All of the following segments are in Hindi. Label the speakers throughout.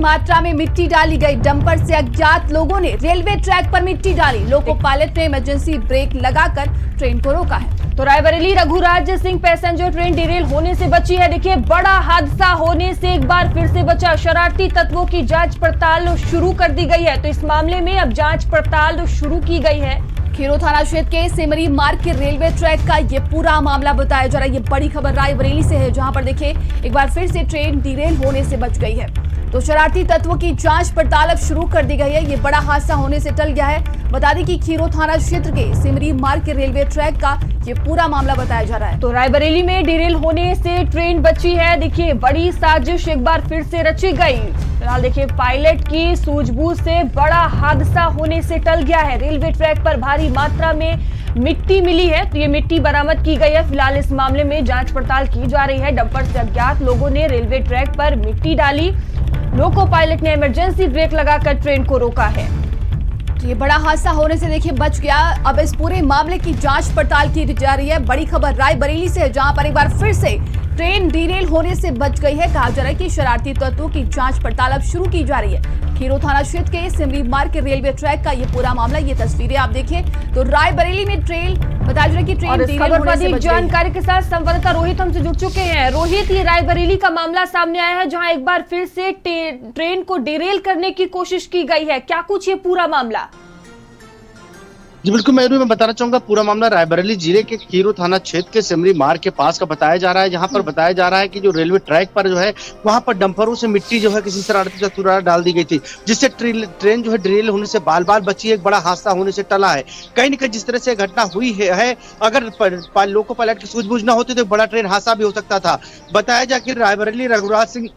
Speaker 1: मात्रा में मिट्टी डाली गई। डंपर से अज्ञात लोगों ने रेलवे ट्रैक पर मिट्टी डाली। लोको पायलट ने इमरजेंसी ब्रेक लगाकर ट्रेन को रोका है।
Speaker 2: तो Raebareli Raghuraj Singh passenger train derail होने से बची है। देखिए, बड़ा हादसा होने से एक बार फिर से बचा। शरारती तत्वों की जांच पड़ताल शुरू कर दी गई है। तो इस मामले में अब जांच पड़ताल शुरू की गई है।
Speaker 1: खीरो थाना क्षेत्र के सिमरी मार्ग के रेलवे ट्रैक का ये पूरा मामला बताया जा रहा है। ये बड़ी खबर रायबरेली से है, जहां पर देखिए एक बार फिर से ट्रेन डिरेल होने से बच गई है। तो शरारती तत्वों की जांच पड़ताल अब शुरू कर दी गई है। ये बड़ा हादसा होने से टल गया है। बता दें कि खीरो थाना क्षेत्र के सिमरी मार्ग के रेलवे ट्रैक का ये पूरा मामला बताया जा रहा है।
Speaker 2: तो रायबरेली में डिरेल होने से ट्रेन बची है। देखिए, बड़ी साजिश एक बार फिर से रची गई। फिलहाल देखिए, पायलट की सूझबूझ से बड़ा हादसा होने से टल गया है। रेलवे ट्रैक पर भारी मात्रा में मिट्टी मिली है, तो ये मिट्टी बरामद की गई है। फिलहाल इस मामले में जांच पड़ताल की जा रही है। डंपर से अज्ञात लोगों ने रेलवे ट्रैक पर मिट्टी डाली। लोको पायलट ने इमरजेंसी ब्रेक लगाकर ट्रेन को रोका है।
Speaker 1: तो ये बड़ा हादसा होने से देखिए बच गया। अब इस पूरे मामले की जांच पड़ताल की जा रही है। बड़ी खबर रायबरेली से है, जहां पर एक बार फिर से ट्रेन डिरेल होने से बच गई है। कहा जा रहा है कि शरारती तत्वों की जांच पड़ताल अब शुरू की जा रही है। खीरो थाना क्षेत्र के सिमरी मार्ग के रेलवे ट्रैक का ये पूरा मामला, ये तस्वीरें आप देखिए। तो रायबरेली में ट्रेन बताया जा रहा है कि ट्रेन डिरेल होने से बच गई।
Speaker 2: जानकारी के साथ संवाददाता रोहित हमसे जुड़ चुके हैं। रोहित, ये रायबरेली का मामला सामने आया है, जहां एक बार फिर से ट्रेन को डिरेल करने की कोशिश की गई है। क्या कुछ ये पूरा मामला?
Speaker 3: जी बिल्कुल, मैं बताना चाहूंगा पूरा मामला रायबरेली जिले के खीरो थाना क्षेत्र के सिमरी मार्ग के पास का बताया जा रहा है, जहां पर बताया जा रहा है कि जो रेलवे ट्रैक पर जो है वहां पर डंपरों से मिट्टी जो है किसी शरारती तत्व द्वारा डाल दी गई थी, जिससे ट्रेन जो है डिरेल होने से बाल बाल बची। एक बड़ा हादसा होने से टला है। कहीं न कहीं जिस तरह से घटना हुई है, अगर लोको पायलट की सूझबूझ न होती तो बड़ा ट्रेन हादसा भी हो सकता था। बताया जा कि रायबरेली रघुराज सिंह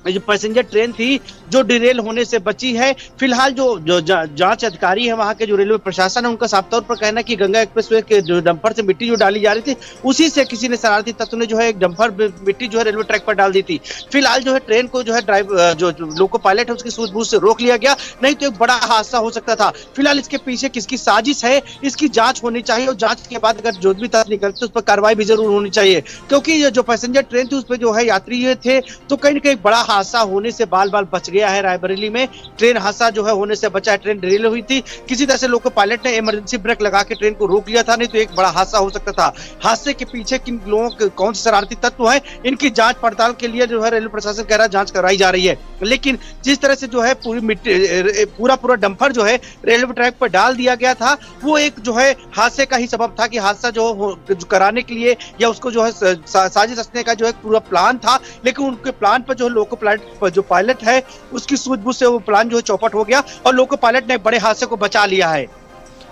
Speaker 3: जो पैसेंजर ट्रेन थी जो डिरेल होने से बची है। फिलहाल जो जांच अधिकारी है वहां के, जो रेलवे प्रशासन है, उनका साफ तौर पर कहना है कि गंगा एक्सप्रेसवे के जो डंपर से मिट्टी जो डाली जा रही थी, उसी से किसी ने शरारती तत्व ने जो है एक डंपर मिट्टी जो है रेलवे ट्रैक पर डाल दी थी। फिलहाल जो है ट्रेन को जो है जो लोको पायलट है उसकी सूझबूझ से रोक लिया गया, नहीं तो एक बड़ा हादसा हो सकता था। फिलहाल इसके पीछे किसकी साजिश है, इसकी जांच होनी चाहिए और जांच के बाद अगर जो भी तथ्य निकलते उस पर कार्रवाई भी जरूर होनी चाहिए, क्योंकि जो पैसेंजर ट्रेन थी उस पर जो है यात्री थे, तो कहीं ना कहीं बड़ा हादसा होने से बाल बाल बच गया है। रायबरेली में ट्रेन हादसा जो है होने से बचा है। ट्रेन डिरेल हुई थी, किसी तरह से लोको पायलट ने इमरजेंसी ब्रेक लगा के ट्रेन को रोक लिया था, नहीं तो एक बड़ा हादसा हो सकता था। हादसे के पीछे किन लोगों कौन से शरारती तत्व हैं, इनकी जांच पड़ताल के लिए जो है रेलवे प्रशासन कह रहा है जांच कराई जा रही है। लेकिन जिस तरह से जो है पूरी मिट्टी पूरा डंपर जो है रेलवे ट्रैक पर डाल दिया गया था, वो एक जो है हादसे का ही सबब था कि हादसा जो कराने के लिए या उसको जो है साजिश रचने का जो है पूरा प्लान था। लेकिन उनके प्लान पर जो है लोको पायलट है उसकी सूझबूझ से वो प्लान जो है चौपट हो गया और लोको पायलट ने बड़े हादसे को बचा लिया है।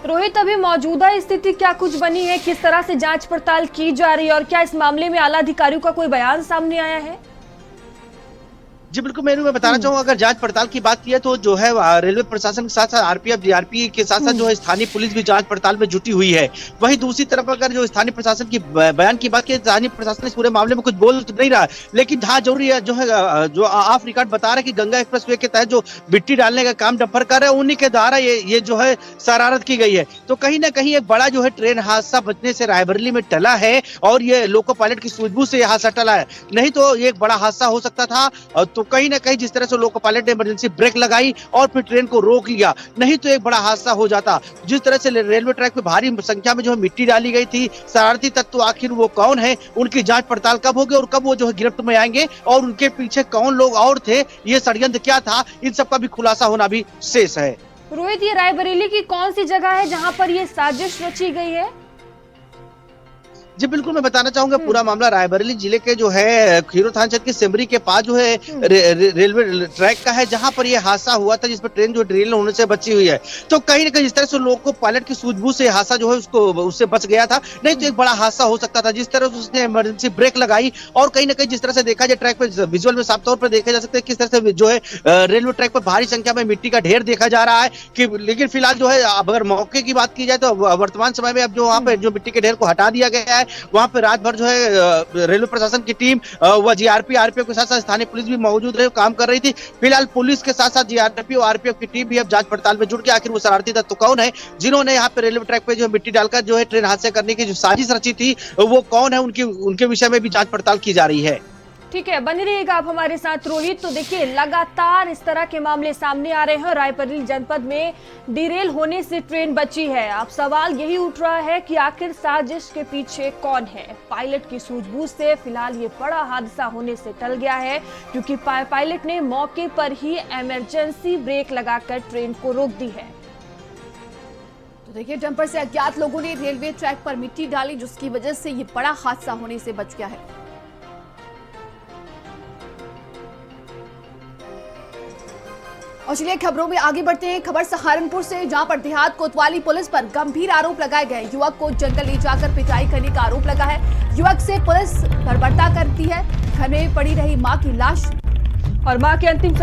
Speaker 2: रोहित, अभी मौजूदा स्थिति क्या कुछ बनी है? किस तरह से जांच पड़ताल की जा रही है और क्या इस मामले में आला अधिकारियों का कोई बयान सामने आया है?
Speaker 3: जी बिल्कुल, मैं बताना चाहूंगा, अगर जांच पड़ताल की बात की है तो जो है रेलवे प्रशासन के साथ साथ आरपीएफ जीआरपी के साथ साथ जो है स्थानीय पुलिस भी जांच पड़ताल में जुटी हुई है। वहीं दूसरी तरफ अगर जो स्थानीय प्रशासन की बयान की बात की, स्थानीय प्रशासन इस पूरे मामले में कुछ बोल तो नहीं रहा, लेकिन हाँ जरूरी है जो है जो ऑफ रिकॉर्ड बता रहा है कि गंगा एक्सप्रेसवे के तहत जो मिट्टी डालने का काम डंपर कर रहे हैं, उन्हीं के द्वारा ये जो है शरारत की गई है। तो कहीं ना कहीं एक बड़ा जो है ट्रेन हादसा बचने से रायबरेली में टला है और ये लोको पायलट की सूझबूझ से यह हादसा टला है, नहीं तो ये एक बड़ा हादसा हो सकता था। तो कहीं ना कहीं जिस तरह से लोको पायलट ने इमरजेंसी ब्रेक लगाई और फिर ट्रेन को रोक लिया, नहीं तो एक बड़ा हादसा हो जाता। जिस तरह से रेलवे ट्रैक पे भारी संख्या में जो है मिट्टी डाली गई थी, शरारती तत्व आखिर वो कौन है, उनकी जांच पड़ताल कब होगी और कब वो जो है गिरफ्त में आएंगे और उनके पीछे कौन लोग और थे, ये षड्यंत्र क्या था, इन सब का भी खुलासा होना भी शेष है।
Speaker 2: रोहित, ये रायबरेली की कौन सी जगह है जहां पर ये साजिश रची गई है?
Speaker 3: जी बिल्कुल, मैं बताना चाहूंगा पूरा मामला रायबरेली जिले के जो है खीरो थाना क्षेत्र के सिमरी के पास जो है रेलवे ट्रैक का है, जहां पर यह हादसा हुआ था, जिसपर ट्रेन जो डिरेल होने से बची हुई है। तो कहीं ना कहीं जिस तरह से लोको पायलट की सूझबूझ से हादसा जो है उससे बच गया था, नहीं तो एक बड़ा हादसा हो सकता था। जिस तरह से उसने इमरजेंसी ब्रेक लगाई और कहीं ना कहीं जिस तरह से देखा जाए ट्रैक पर विजुअल में साफ तौर पर देखा जा सकता है किस तरह से जो है रेलवे ट्रैक पर भारी संख्या में मिट्टी का ढेर देखा जा रहा है कि। लेकिन फिलहाल जो है अगर मौके की बात की जाए तो वर्तमान समय में अब जो वहाँ पे जो मिट्टी के ढेर को हटा दिया गया है, वहाँ पे रात भर जो है रेलवे प्रशासन की टीम व जीआरपी आरपीएफ के साथ साथ स्थानीय पुलिस भी मौजूद रहे, काम कर रही थी। फिलहाल पुलिस के साथ साथ जीआरपी और आरपीएफ की टीम भी अब जांच पड़ताल में जुड़ के आखिर वो शरारती तत्व कौन है जिन्होंने यहाँ पे रेलवे ट्रैक पे जो मिट्टी डालकर जो है ट्रेन हादसे करने की जो साजिश रची थी, वो कौन है, उनके विषय में भी जांच पड़ताल की जा रही है।
Speaker 2: ठीक है, बने रहिएगा आप हमारे साथ रोहित। तो देखिए लगातार इस तरह के मामले सामने आ रहे हैं। रायबरेली जनपद में डिरेल होने से ट्रेन बची है। अब सवाल यही उठ रहा है कि आखिर साजिश के पीछे कौन है। पायलट की सूझबूझ से फिलहाल ये बड़ा हादसा होने से टल गया है, क्योंकि पायलट ने मौके पर ही इमरजेंसी ब्रेक लगाकर ट्रेन को रोक दी है।
Speaker 1: तो देखिए डंपर से अज्ञात लोगों ने रेलवे ट्रैक पर मिट्टी डाली, जिसकी वजह से ये बड़ा हादसा होने से बच गया है। और चलिए खबरों में आगे बढ़ते हैं। खबर सहारनपुर से, जहां पर देहात कोतवाली पुलिस पर गंभीर आरोप लगाए गए। युवक को जंगल ले जाकर पिटाई करने का आरोप लगा है। युवक से पुलिस बर्बरता करती है। घर में पड़ी रही मां की लाश
Speaker 2: और मां के अंतिम